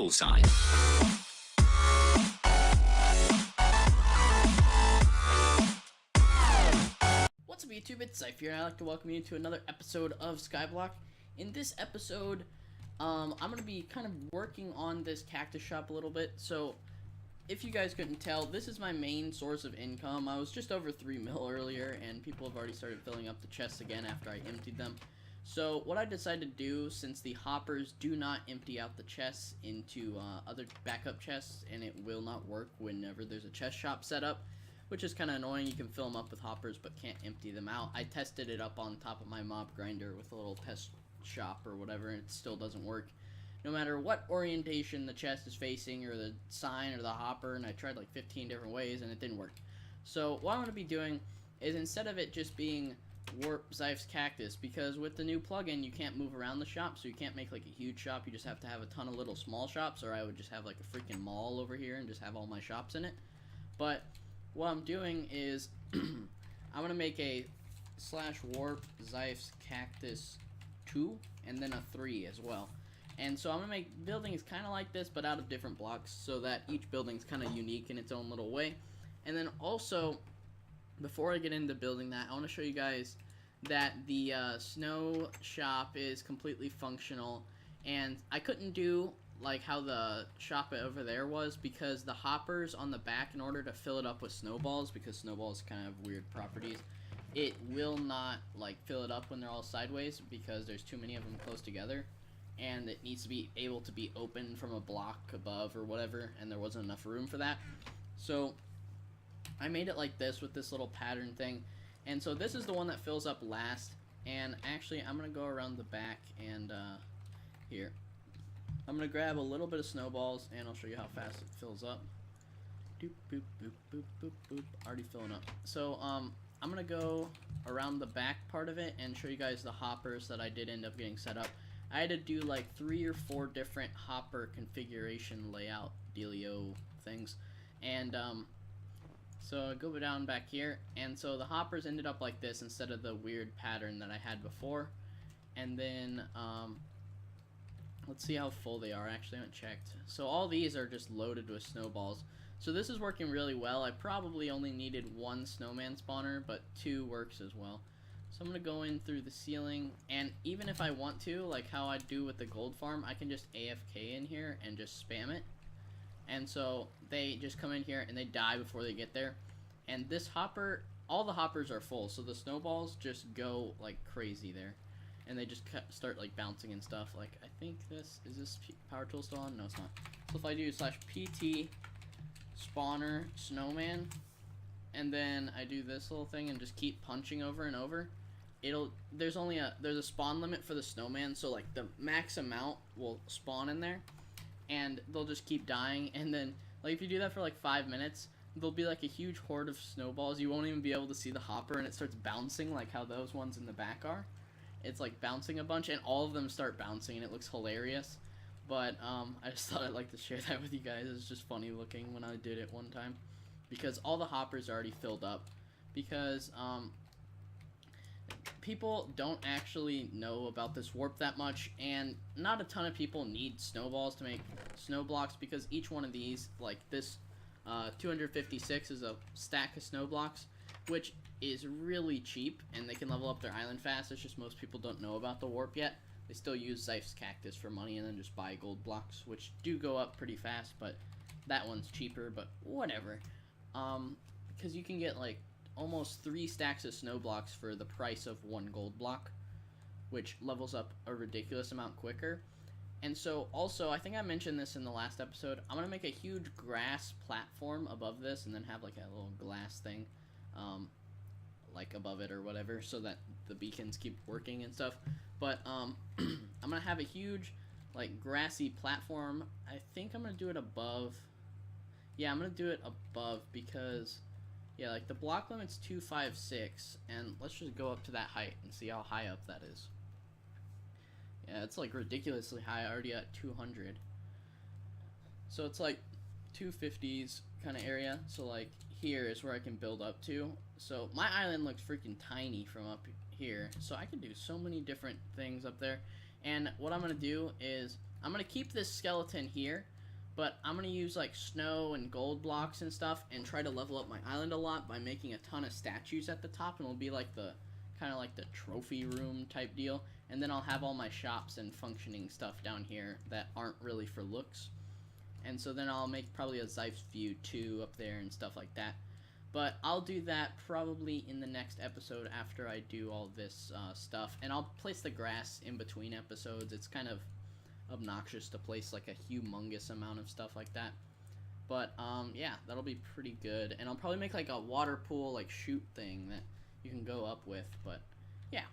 bullseye. What's up YouTube, it's Zyph here and I'd like to welcome you to another episode of Skyblock. In this episode, I'm going to be kind of working on this cactus shop a little bit. So, if you guys couldn't tell, this is my main source of income. I was just over 3 mil earlier and people have already started filling up the chests again after I emptied them. So, what I decided to do, since the hoppers do not empty out the chests into other backup chests, and it will not work whenever there's a chest shop set up, which is kind of annoying. You can fill them up with hoppers but can't empty them out. I tested it up on top of my mob grinder with a little test shop or whatever, and it still doesn't work. No matter what orientation the chest is facing, or the sign, or the hopper, and I tried like 15 different ways and it didn't work. So what I'm going to be doing is, instead of it just being Warp Zyph's Cactus, because with the new plugin you can't move around the shop, so you can't make like a huge shop, you just have to have a ton of little small shops, or I would just have like a freaking mall over here and just have all my shops in it. But what I'm doing is I'm going to make a /warp Zyph's Cactus 2 and then a 3 as well. And so I'm going to make buildings kind of like this but out of different blocks, so that each building's kind of unique in its own little way. And then also, before I get into building that, I want to show you guys that the snow shop is completely functional, and I couldn't do like how the shop over there was, because the hoppers on the back, in order to fill it up with snowballs, because snowballs kind of weird properties, it will not like fill it up when they're all sideways because there's too many of them close together, and it needs to be able to be open from a block above or whatever, and there wasn't enough room for that. So I made it like this with this little pattern thing, and so this is the one that fills up last. And actually I'm gonna go around the back and here I'm gonna grab a little bit of snowballs and I'll show you how fast it fills up. Doop, boop, boop, boop, boop, boop. Already filling up. So I'm gonna go around the back part of it and show you guys the hoppers that I did end up getting set up. I had to do like 3 or 4 different hopper configuration layout dealio things, and so I go down back here, and so the hoppers ended up like this instead of the weird pattern that I had before. And then let's see how full they are. Actually, I haven't checked. So all these are just loaded with snowballs. So this is working really well. I probably only needed 1 snowman spawner, but 2 works as well. So I'm going to go in through the ceiling, and even if I want to, like how I do with the gold farm, I can just AFK in here and just spam it. And so they just come in here and they die before they get there. And this hopper, all the hoppers are full, so the snowballs just go like crazy there. And they just start like bouncing and stuff. Like, I think is this power tool still on? No, it's not. So if I do /pt spawner snowman, and then I do this little thing and just keep punching over and over, there's a spawn limit for the snowman, so like the max amount will spawn in there, and they'll just keep dying. And then like if you do that for like 5 minutes, there'll be like a huge horde of snowballs. You won't even be able to see the hopper, and it starts bouncing like how those ones in the back are. It's like bouncing a bunch, and all of them start bouncing, and it looks hilarious. But I just thought I'd like to share that with you guys. It's just funny looking when I did it one time, because all the hoppers are already filled up. Because people don't actually know about this warp that much, and not a ton of people need snowballs to make snow blocks, because each one of these, like this 256 is a stack of snow blocks, which is really cheap, and they can level up their island fast. It's just most people don't know about the warp yet. They still use Zyph's Cactus for money and then just buy gold blocks, which do go up pretty fast, but that one's cheaper, but whatever. Because you can get like almost 3 stacks of snow blocks for the price of 1 gold block, which levels up a ridiculous amount quicker. And so also, I think I mentioned this in the last episode, I'm going to make a huge grass platform above this and then have like a little glass thing like above it or whatever, so that the beacons keep working and stuff. But I'm going to have a huge like grassy platform. I think I'm going to do it above. Yeah, I'm going to do it above because, yeah, like the block limit's 256, and let's just go up to that height and see how high up that is. Yeah, it's like ridiculously high, already at 200. So it's like 250s kind of area. So like here is where I can build up to. So my island looks freaking tiny from up here. So I can do so many different things up there. And what I'm going to do is I'm going to keep this skeleton here, But I'm gonna use like snow and gold blocks and stuff and try to level up my island a lot by making a ton of statues at the top, and it'll be like the kind of like the trophy room type deal. And then I'll have all my shops and functioning stuff down here that aren't really for looks. And so then I'll make probably a Zyph's View 2 up there and stuff like that. But I'll do that probably in the next episode after I do all this stuff. And I'll place the grass in between episodes. It's kind of obnoxious to place like a humongous amount of stuff like that. But yeah, that'll be pretty good. And I'll probably make like a water pool like chute thing that you can go up with. But yeah,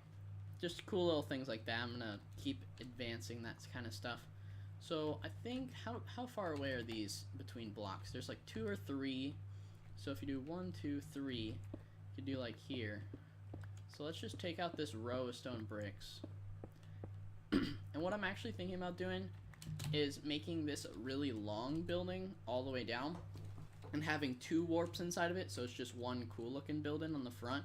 just cool little things like that. I'm gonna keep advancing that kind of stuff. So I think how far away are these between blocks? There's like 2 or 3. So if you do 1, 2, 3, you could do like here. So let's just take out this row of stone bricks. And what I'm actually thinking about doing is making this a really long building all the way down and having 2 warps inside of it, so it's just one cool looking building on the front,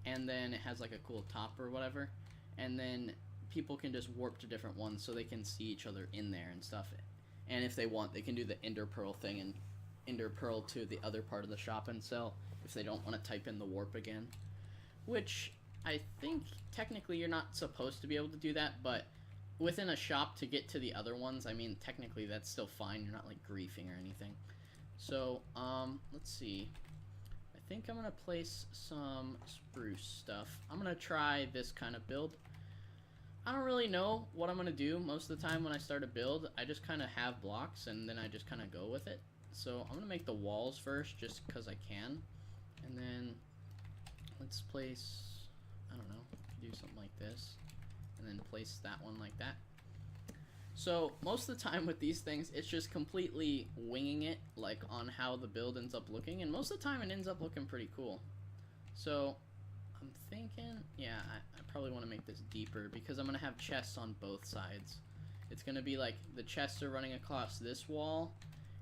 and then it has like a cool top or whatever, and then people can just warp to different ones so they can see each other in there and stuff. And if they want, they can do the Ender Pearl thing and Ender Pearl to the other part of the shop and sell if they don't want to type in the warp again, which I think technically you're not supposed to be able to do that, but within a shop to get to the other ones, I mean, technically that's still fine. You're not like griefing or anything. So let's see, I think I'm gonna place some spruce stuff. I'm gonna try this kind of build. I don't really know what I'm gonna do most of the time when I start a build. I just kind of have blocks and then I just kind of go with it. So I'm gonna make the walls first just because I can, and then let's place, I don't know, do something like this, and then place that one like that. So most of the time with these things, it's just completely winging it, like on how the build ends up looking, and most of the time it ends up looking pretty cool. So I'm thinking, yeah, I probably want to make this deeper because I'm gonna have chests on both sides. It's gonna be like the chests are running across this wall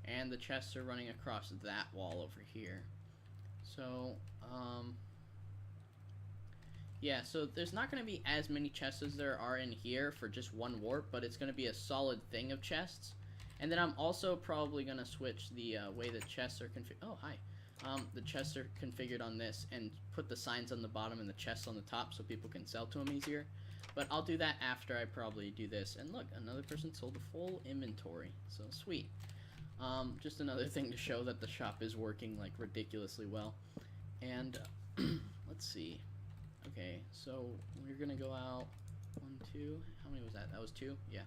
and the chests are running across that wall over here. So yeah, so there's not going to be as many chests as there are in here for just one warp, but it's going to be a solid thing of chests. And then I'm also probably going to switch the way the chests are configured. Oh, hi. The chests are configured on this and put the signs on the bottom and the chests on the top so people can sell to them easier. But I'll do that after I probably do this. And look, another person sold a full inventory. So sweet. Just another thing to show that the shop is working like ridiculously well. And let's see. Okay, so we're gonna go out 1, 2. How many was that? That was 2. Yeah.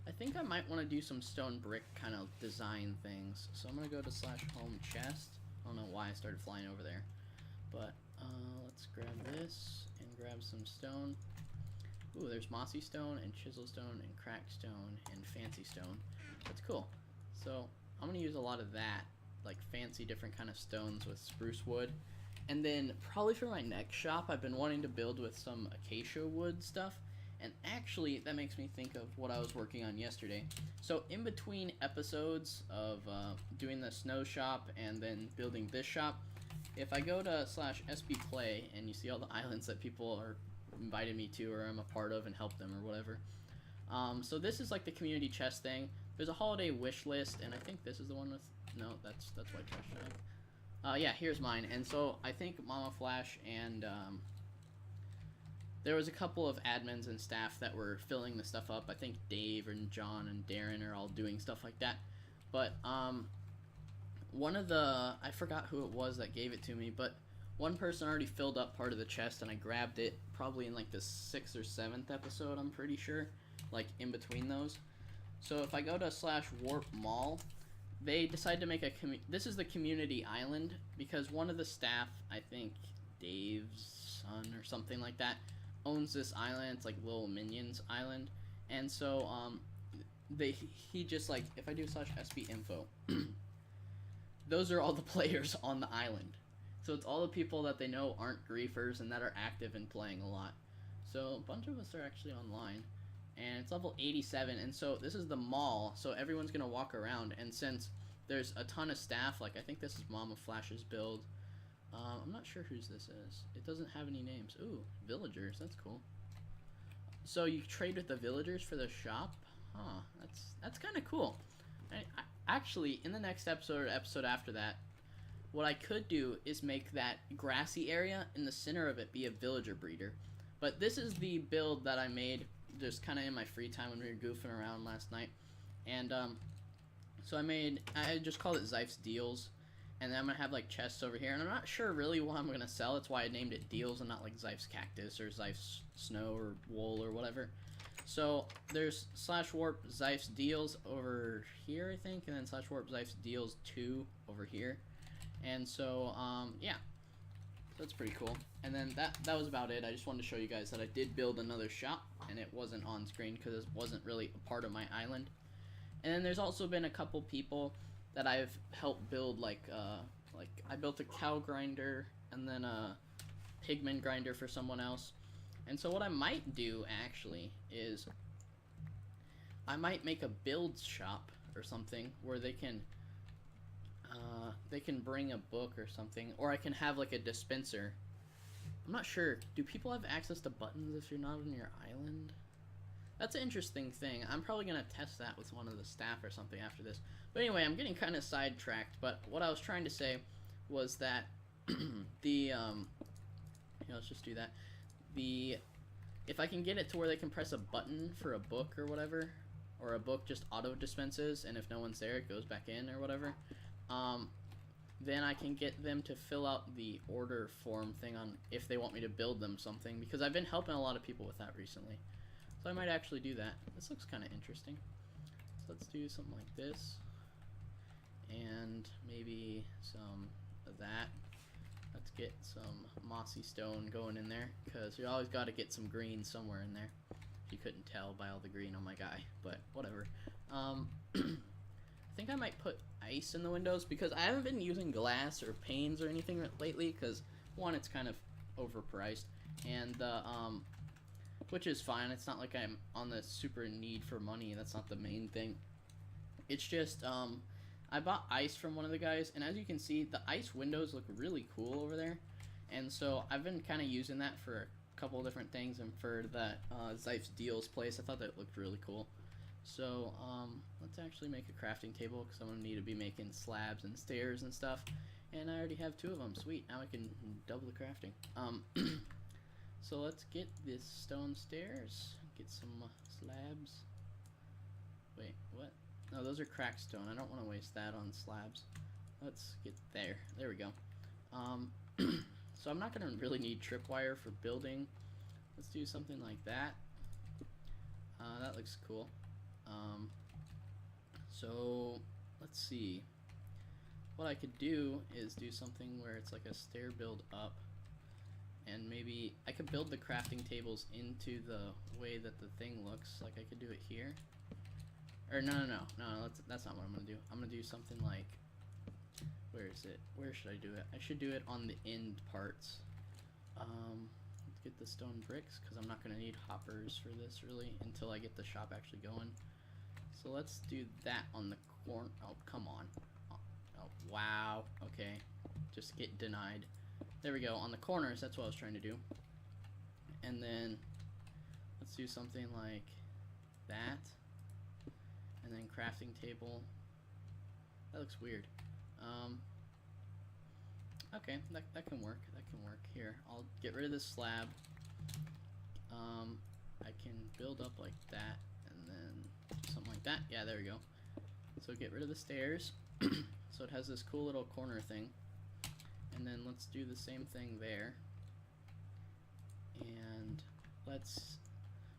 I think I might want to do some stone brick kind of design things. So I'm gonna go to /home chest. I don't know why I started flying over there, but let's grab this and grab some stone. Ooh, there's mossy stone and chisel stone and cracked stone and fancy stone. That's cool. So I'm gonna use a lot of that, like fancy different kind of stones with spruce wood. And then probably for my next shop, I've been wanting to build with some acacia wood stuff. And actually, that makes me think of what I was working on yesterday. So in between episodes of doing the snow shop and then building this shop, if I go to /SP Play and you see all the islands that people are invited me to or I'm a part of and help them or whatever. So this is like the community chest thing. There's a holiday wish list, and I think this is the one with, no, that's White Trash Shop. Yeah, here's mine. And so I think Mama Flash and there was a couple of admins and staff that were filling the stuff up. I think Dave and John and Darren are all doing stuff like that. But one of the, I forgot who it was that gave it to me, but one person already filled up part of the chest and I grabbed it probably in like the 6th or 7th episode, I'm pretty sure, like in between those. So if I go to /warp mall, they decided to make a this is the community island because one of the staff, I think Dave's son or something like that, owns this island. It's like Little Minions Island. And so he just like, if I do /SP info, those are all the players on the island. So it's all the people that they know aren't griefers and that are active and playing a lot. So a bunch of us are actually online. And it's level 87, and so this is the mall, so everyone's going to walk around, and since there's a ton of staff, like I think this is Mama Flash's build, I'm not sure whose this is. It doesn't have any names. Ooh, villagers, that's cool. So you trade with the villagers for the shop? Huh, that's kind of cool. Actually, in the next episode or episode after that, what I could do is make that grassy area in the center of it be a villager breeder. But this is the build that I made just kind of in my free time when we were goofing around last night. And so I just called it Zyph's Deals. And then I'm going to have like chests over here. And I'm not sure really what I'm going to sell. That's why I named it Deals and not like Zyph's Cactus or Zyph's Snow or Wool or whatever. So there's /warp Zyph's Deals over here, I think. And then /warp Zyph's Deals 2 over here. And so, yeah. So that's pretty cool. And then that was about it. I just wanted to show you guys that I did build another shop. And it wasn't on screen because it wasn't really a part of my island. And then there's also been a couple people that I've helped build, like I built a cow grinder and then a pigman grinder for someone else. And so what I might do actually is I might make a build shop or something where they can bring a book or something, or I can have like a dispenser. I'm not sure. Do people have access to buttons if you're not on your island? That's an interesting thing. I'm probably going to test that with one of the staff or something after this. But anyway, I'm getting kind of sidetracked. But what I was trying to say was that let's just do that. If I can get it to where they can press a button for a book or whatever, or a book just auto dispenses, and if no one's there, it goes back in or whatever, then I can get them to fill out the order form thing on if they want me to build them something, because I've been helping a lot of people with that recently. So I might actually do that. This looks kind of interesting. So let's do something like this. And maybe some of that. Let's get some mossy stone going in there, because you always got to get some green somewhere in there. If you couldn't tell by all the green on my guy, but whatever. I think I might put ice in the windows, because I haven't been using glass or panes or anything lately, because one, it's kind of overpriced, and which is fine. It's not like I'm on the super need for money. That's not the main thing. It's just I bought ice from one of the guys, and as you can see, the ice windows look really cool over there. And so I've been kind of using that for a couple of different things, and for that Zyph's Deals place, I thought that looked really cool. So let's actually make a crafting table, because I'm going to need to be making slabs and stairs and stuff. And I already have 2 of them. Sweet. Now I can double the crafting. So let's get this stone stairs, get some slabs. Wait, what? No, those are cracked stone. I don't want to waste that on slabs. Let's get there. There we go. So I'm not going to really need tripwire for building. Let's do something like that. That looks cool. So let's see. What I could do is do something where it's like a stair build up. And maybe I could build the crafting tables into the way that the thing looks. Like I could do it here. Or no, that's not what I'm gonna do. I'm gonna do something like, where is it? Where should I do it? I should do it on the end parts. Let's get the stone bricks, because I'm not gonna need hoppers for this really until I get the shop actually going. So let's do that on the corner. Oh, come on. Oh, wow. Okay. Just get denied. There we go. On the corners, that's what I was trying to do. And then let's do something like that. And then crafting table. That looks weird. Okay, that can work. That can work. Here, I'll get rid of this slab. I can build up like that, and then something like that. Yeah, there we go. So get rid of the stairs. So it has this cool little corner thing. And then let's do the same thing there. And let's...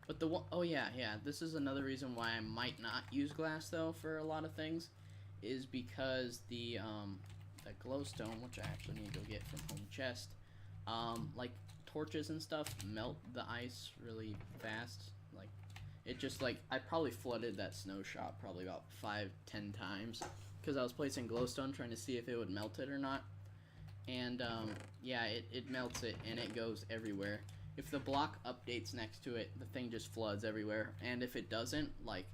But the one... Oh, yeah. This is another reason why I might not use glass, though, for a lot of things. Is because the glowstone, which I actually need to go get from home chest, like, torches and stuff melt the ice really fast. Like, it just, like... I probably flooded that snow shop probably about 5-10 times. Because I was placing glowstone trying to see if it would melt it or not. And, yeah, it melts it, and it goes everywhere. If the block updates next to it, the thing just floods everywhere. And if it doesn't, like,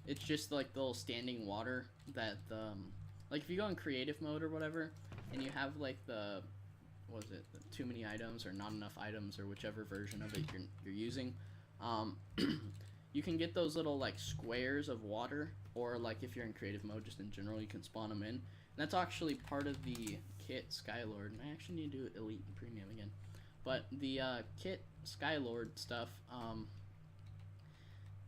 it's just, like, the little standing water that, like, if you go in creative mode or whatever, and you have, like, the too many items or not enough items or whichever version of it you're using, you can get those little like squares of water, or like if you're in creative mode, just in general, you can spawn them in. And that's actually part of the kit Skylord. And I actually need to do Elite and Premium again. But the kit Skylord stuff,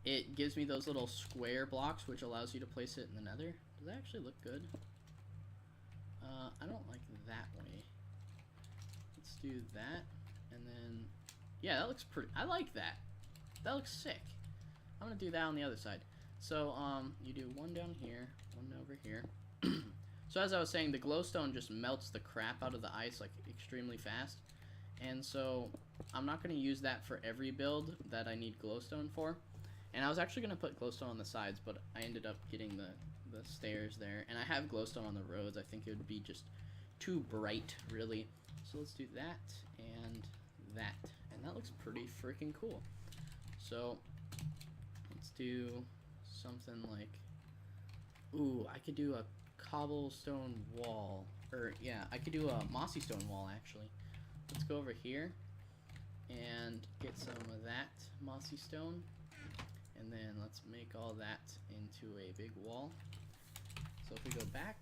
it gives me those little square blocks, which allows you to place it in the nether. Does that actually look good? I don't like that way. Let's do that, and then, yeah, that looks pretty, I like that. That looks sick. I'm gonna do that on the other side. So, you do one down here, one over here. So as I was saying, the glowstone just melts the crap out of the ice, like, extremely fast. And so, I'm not gonna use that for every build that I need glowstone for. And I was actually gonna put glowstone on the sides, but I ended up getting the stairs there. And I have glowstone on the roads. I think it would be just too bright, really. So let's do that and that. And that looks pretty freaking cool. So let's do something like, ooh, I could do a cobblestone wall. Or yeah, I could do a mossy stone wall actually. Let's go over here and get some of that mossy stone. And then let's make all that into a big wall. So if we go back,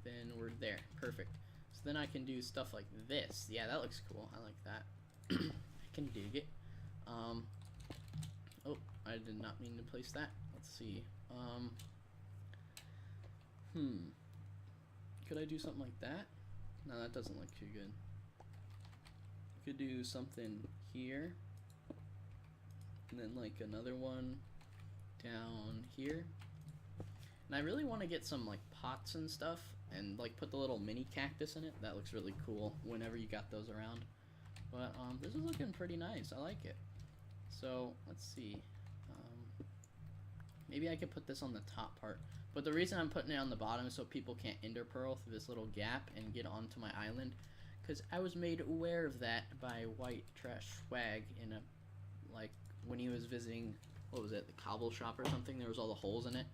then we're there. Perfect. So then I can do stuff like this. Yeah, that looks cool. I like that. I can dig it. Oh, I did not mean to place that. Let's see. Could I do something like that? No, that doesn't look too good. Could do something here. And then like another one down here. And I really want to get some like pots and stuff and like put the little mini cactus in it. That looks really cool whenever you got those around. But this is looking pretty nice. I like it. So let's see. Maybe I could put this on the top part. But the reason I'm putting it on the bottom is so people can't ender pearl through this little gap and get onto my island. Because I was made aware of that by White Trash Swag in a, like, when he was visiting, what was it, the cobble shop or something. There was all the holes in it.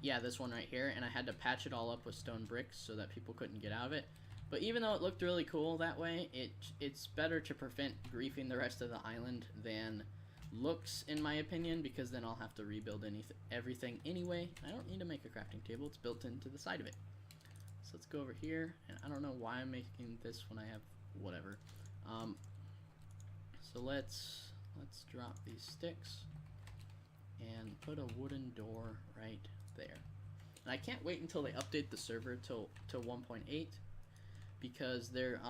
Yeah, this one right here, and I had to patch it all up with stone bricks so that people couldn't get out of it. But even though it looked really cool that way, it's better to prevent griefing the rest of the island than looks, in my opinion, because then I'll have to rebuild everything anyway. I don't need to make a crafting table, it's built into the side of it. So let's go over here, and I don't know why I'm making this when I have whatever. So let's drop these sticks and put a wooden door right there. And I can't wait until they update the server to 1.8, because they're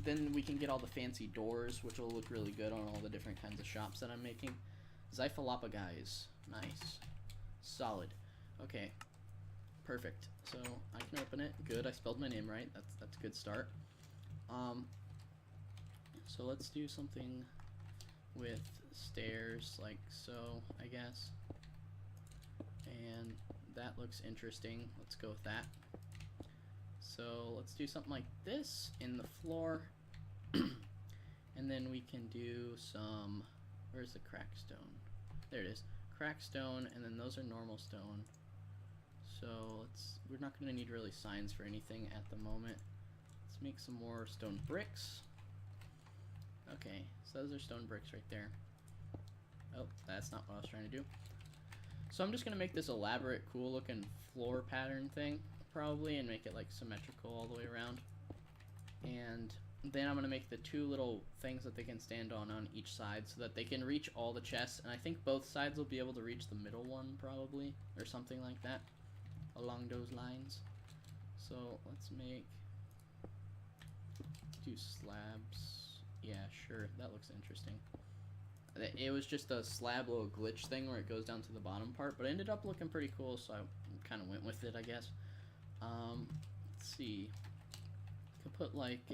then we can get all the fancy doors, which will look really good on all the different kinds of shops that I'm making. Zyphalopagus, nice, solid. Okay, perfect. So I can open it. Good, I spelled my name right. That's a good start. So let's do something with stairs like so, I guess. And that looks interesting. Let's go with that. So let's do something like this in the floor. And then we can do some, where's the crack stone? There it is. Crack stone, and then those are normal stone. So we're not going to need really signs for anything at the moment. Let's make some more stone bricks. Okay, so those are stone bricks right there. Oh, that's not what I was trying to do. So I'm just going to make this elaborate, cool looking floor pattern thing, probably, and make it like symmetrical all the way around. And then I'm going to make the two little things that they can stand on each side so that they can reach all the chests. And I think both sides will be able to reach the middle one, probably, or something like that, along those lines. So let's do slabs. Yeah, sure, that looks interesting. It was just a slab little glitch thing where it goes down to the bottom part, but it ended up looking pretty cool, so I kind of went with it, I guess. Let's see. Could put like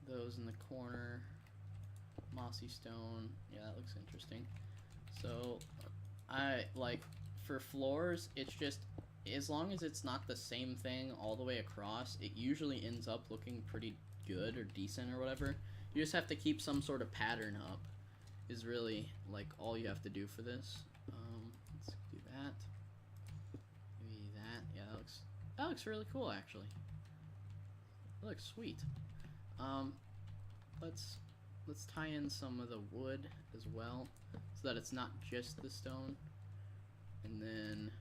those in the corner. Mossy stone. Yeah, that looks interesting. So I like for floors, it's just as long as it's not the same thing all the way across, it usually ends up looking pretty good or decent or whatever. You just have to keep some sort of pattern up is really like all you have to do for this. Let's do that. Maybe that. Yeah, that looks really cool actually. That looks sweet. Let's let's tie in some of the wood as well, so that it's not just the stone. And then,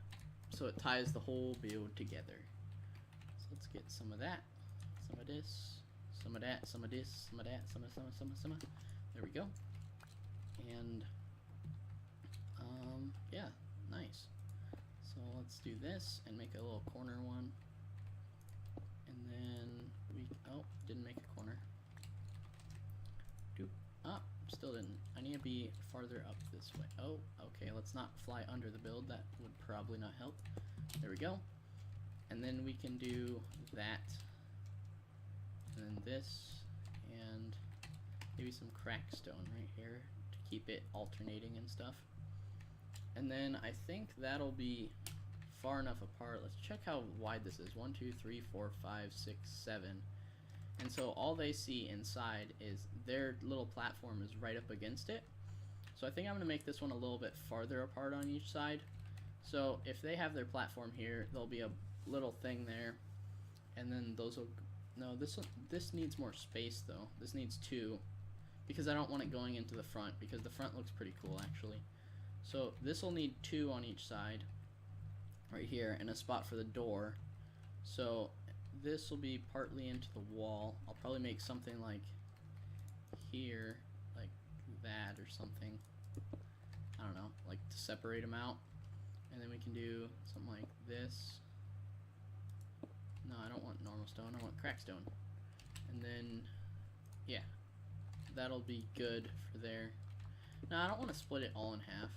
so it ties the whole build together. So let's get some of that, some of this, some of that, some of this, some of that, some of. There we go. And, yeah, nice. So let's do this and make a little corner one. And then oh, didn't make a corner. Still didn't. I need to be farther up this way. Oh, okay, let's not fly under the build. That would probably not help. There we go. And then we can do that. And then this. And maybe some crack stone right here to keep it alternating and stuff. And then I think that'll be far enough apart. Let's check how wide this is. 1, 2, 3, 4, 5, 6, 7. And so all they see inside is their little platform is right up against it. So I think I'm going to make this one a little bit farther apart on each side. So if they have their platform here, there'll be a little thing there. And then those will... No, this needs more space though. This needs 2. Because I don't want it going into the front, because the front looks pretty cool actually. So this will need 2 on each side. Right here, and a spot for the door. So this will be partly into the wall. I'll probably make something like here, like that or something. I don't know, like to separate them out. And then we can do something like this. No, I don't want normal stone, I want crack stone. And then, yeah, that'll be good for there. No, I don't want to split it all in half.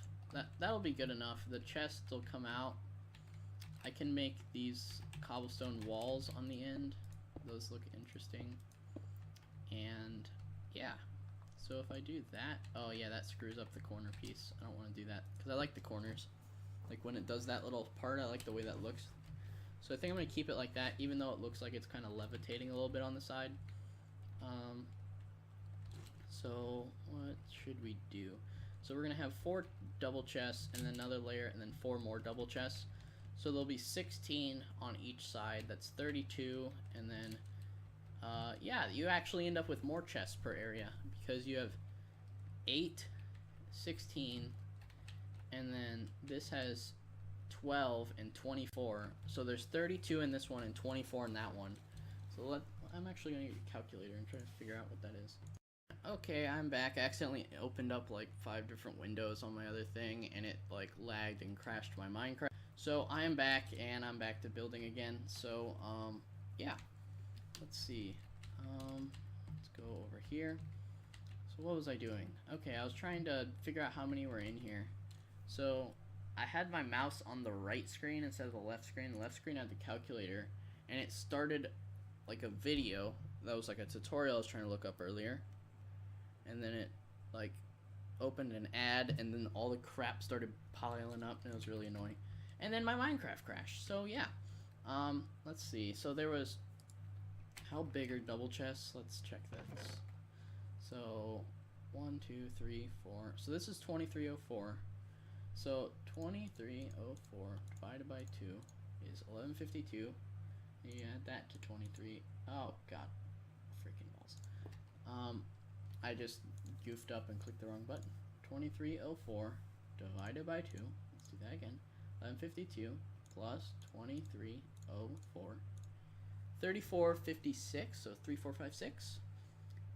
That'll be good enough. The chests will come out. I can make these cobblestone walls on the end. Those look interesting. And yeah, so if I do that, oh yeah, that screws up the corner piece. I don't want to do that because I like the corners. Like when it does that little part, I like the way that looks. So I think I'm going to keep it like that, even though it looks like it's kind of levitating a little bit on the side. So what should we do? So we're going to have 4 double chests and then another layer and then 4 more double chests. So there'll be 16 on each side. That's 32, and then yeah, you actually end up with more chests per area because you have 8, 16, and then this has 12 and 24. So there's 32 in this one and 24 in that one. So I'm actually gonna get a calculator and try to figure out what that is. Okay, I'm back. I accidentally opened up like 5 different windows on my other thing, and it like lagged and crashed my Minecraft. So I am back, and I'm back to building again. So yeah, let's see. Let's go over here. So what was I doing? Okay, I was trying to figure out how many were in here. So I had my mouse on the right screen instead of the left screen. The left screen had the calculator, and it started like a video that was like a tutorial I was trying to look up earlier. And then it like opened an ad, and then all the crap started piling up, and it was really annoying. And then my Minecraft crashed. So yeah, let's see. So there was, how big are double chests? Let's check this. So 1, 2, 3, 4. So this is 2304. So 2304 divided by 2 is 1152. You add that to 23. Oh god, freaking balls. I just goofed up and clicked the wrong button. 2304 divided by 2. Let's do that again. 1152 plus 2304. 3456, so 3456.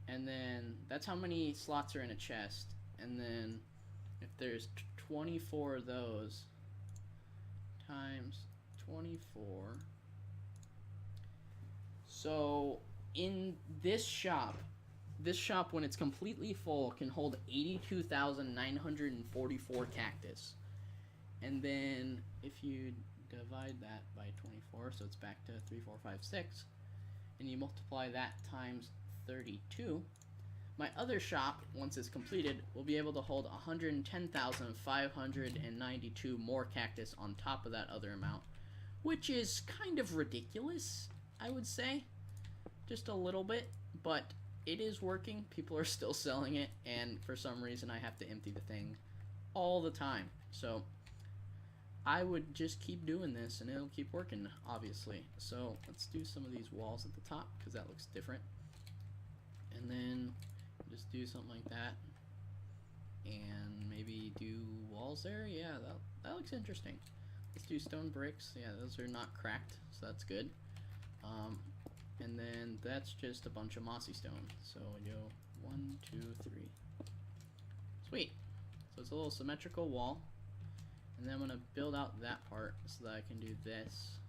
And then that's how many slots are in a chest. And then if there's 24 of those times 24. So in this shop when it's completely full can hold 82,944 cactus. And then if you divide that by 24, so it's back to 3456, and you multiply that times 32, my other shop, once it's completed, will be able to hold 110,592 more cactus on top of that other amount, which is kind of ridiculous, I would say. Just a little bit, but it is working. People are still selling it, and for some reason I have to empty the thing all the time. So I would just keep doing this and it'll keep working, obviously. So let's do some of these walls at the top because that looks different. And then just do something like that. And maybe do walls there. Yeah, that looks interesting. Let's do stone bricks. Yeah, those are not cracked, so that's good. And then that's just a bunch of mossy stone. So we go 1, 2, 3. Sweet. So it's a little symmetrical wall. And then I'm gonna build out that part so that I can do this.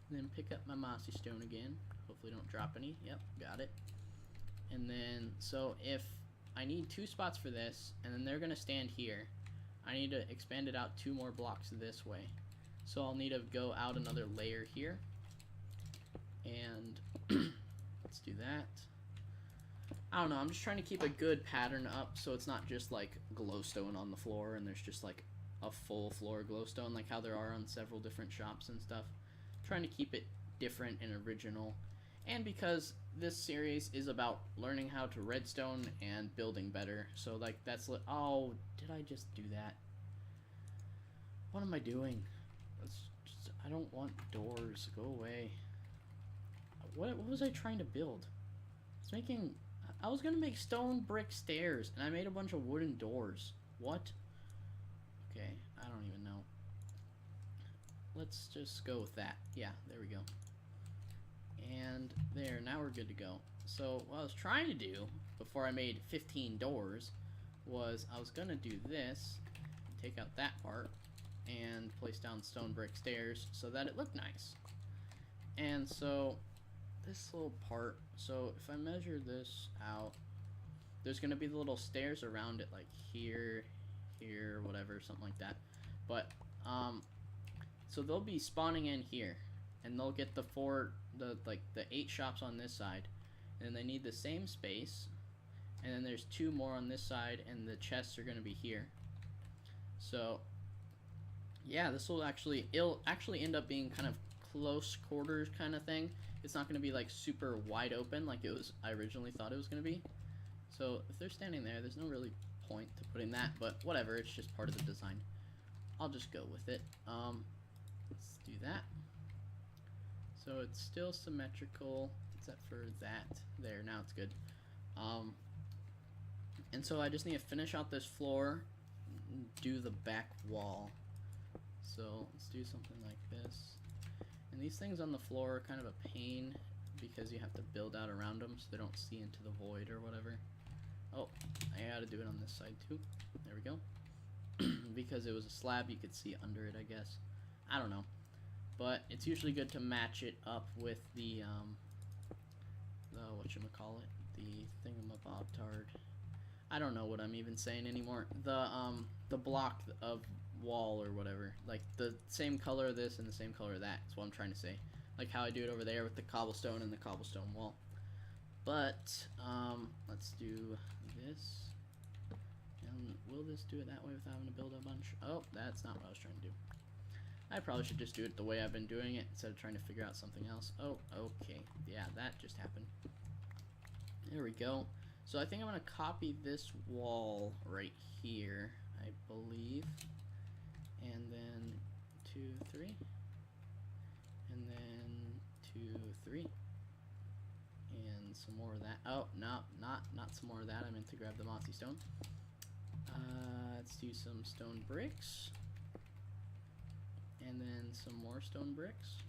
And then pick up my mossy stone again. Hopefully don't drop any. Yep, got it. And then, so if I need 2 spots for this, and then they're gonna stand here, I need to expand it out 2 more blocks this way. So I'll need to go out another layer here. And let's do that. I don't know, I'm just trying to keep a good pattern up so it's not just like glowstone on the floor and there's just like a full floor glowstone like how there are on several different shops and stuff. Trying to keep it different and original. And because this series is about learning how to redstone and building better, so like that's oh, did I just do that? What am I doing? I don't want doors. Go away. What was I trying to build? I was gonna make stone brick stairs, and I made a bunch of wooden doors. What? Okay, I don't even know. Let's just go with that. Yeah, there we go. And there, now we're good to go. So what I was trying to do before I made 15 doors was I was gonna do this, take out that part, and place down stone brick stairs so that it looked nice. And so this little part, so if I measure this out, there's gonna be the little stairs around it, like here, here, whatever, something like that. But so they'll be spawning in here, and they'll get the 8 shops on this side, and they need the same space, and then there's 2 more on this side, and the chests are gonna be here. So yeah, it'll actually end up being kind of close quarters kind of thing. It's not going to be like super wide open like I originally thought it was going to be. So if they're standing there, there's no really point to putting that, but whatever, it's just part of the design. I'll just go with it. Let's do that. So it's still symmetrical except for that. There, now it's good. And so I just need to finish out this floor, do the back wall. So let's do something like this. And these things on the floor are kind of a pain because you have to build out around them so they don't see into the void or whatever. Oh, I gotta do it on this side too. There we go. Because it was a slab, you could see under it, I guess. I don't know. But it's usually good to match it up with the whatchamacallit, the thingamabobtard. I don't know what I'm even saying anymore. The block of wall or whatever, like the same color of this and the same color of that is what I'm trying to say, like how I do it over there with the cobblestone and the cobblestone wall. But let's do this, and will this do it that way without having to build a bunch? Oh, that's not what I was trying to do. I probably should just do it the way I've been doing it instead of trying to figure out something else. Oh, okay, yeah, that just happened. There we go. So I think I'm gonna copy this wall right here, I believe. And then 2, 3, and then 2, 3, and some more of that. Oh, no, not some more of that. I meant to grab the mossy stone. Let's do some stone bricks, and then some more stone bricks.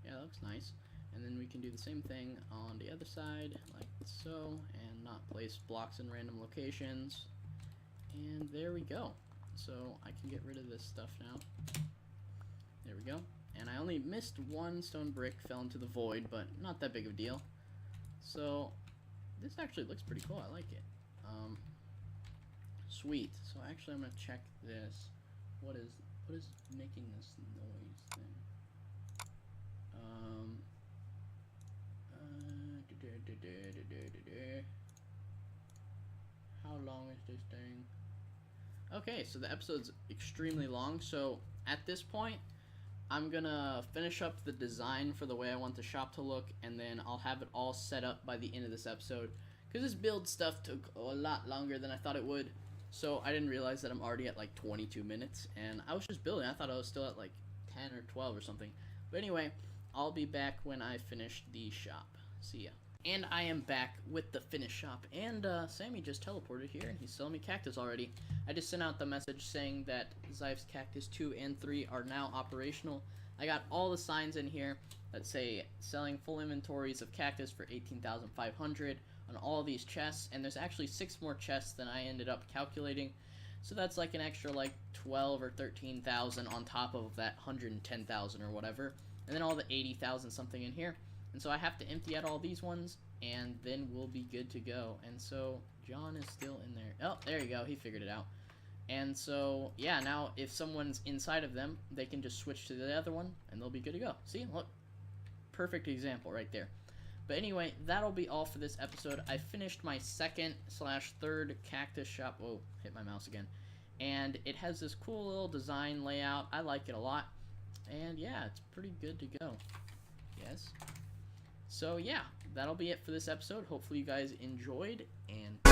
Yeah, that looks nice. And then we can do the same thing on the other side, like so, and not place blocks in random locations. And there we go. So I can get rid of this stuff now. There we go. And I only missed 1 stone brick, fell into the void, but not that big of a deal. So this actually looks pretty cool. I like it. Sweet. So actually I'm gonna check this. What is making this noise thing? How long is this thing? Okay, so the episode's extremely long, so at this point I'm gonna finish up the design for the way I want the shop to look, and then I'll have it all set up by the end of this episode, because this build stuff took a lot longer than I thought it would. So I didn't realize that I'm already at like 22 minutes, and I was just building. I thought I was still at like 10 or 12 or something. But anyway, I'll be back when I finish the shop. See ya. And I am back with the finish shop, and Sammy just teleported here, and he's selling me cactus already. I just sent out the message saying that Zyph's Cactus 2 and 3 are now operational. I got all the signs in here that say selling full inventories of cactus for 18,500 on all these chests, and there's actually 6 more chests than I ended up calculating. So that's like an extra like 12 or 13,000 on top of that 110,000 or whatever. And then all the 80,000 something in here. And so I have to empty out all these ones, and then we'll be good to go. And so John is still in there. Oh, there you go. He figured it out. And so, yeah, now if someone's inside of them, they can just switch to the other one, and they'll be good to go. See? Look. Perfect example right there. But anyway, that'll be all for this episode. I finished my second/third cactus shop. Whoa, hit my mouse again. And it has this cool little design layout. I like it a lot. And yeah, it's pretty good to go. Yes. So yeah, that'll be it for this episode. Hopefully you guys enjoyed, and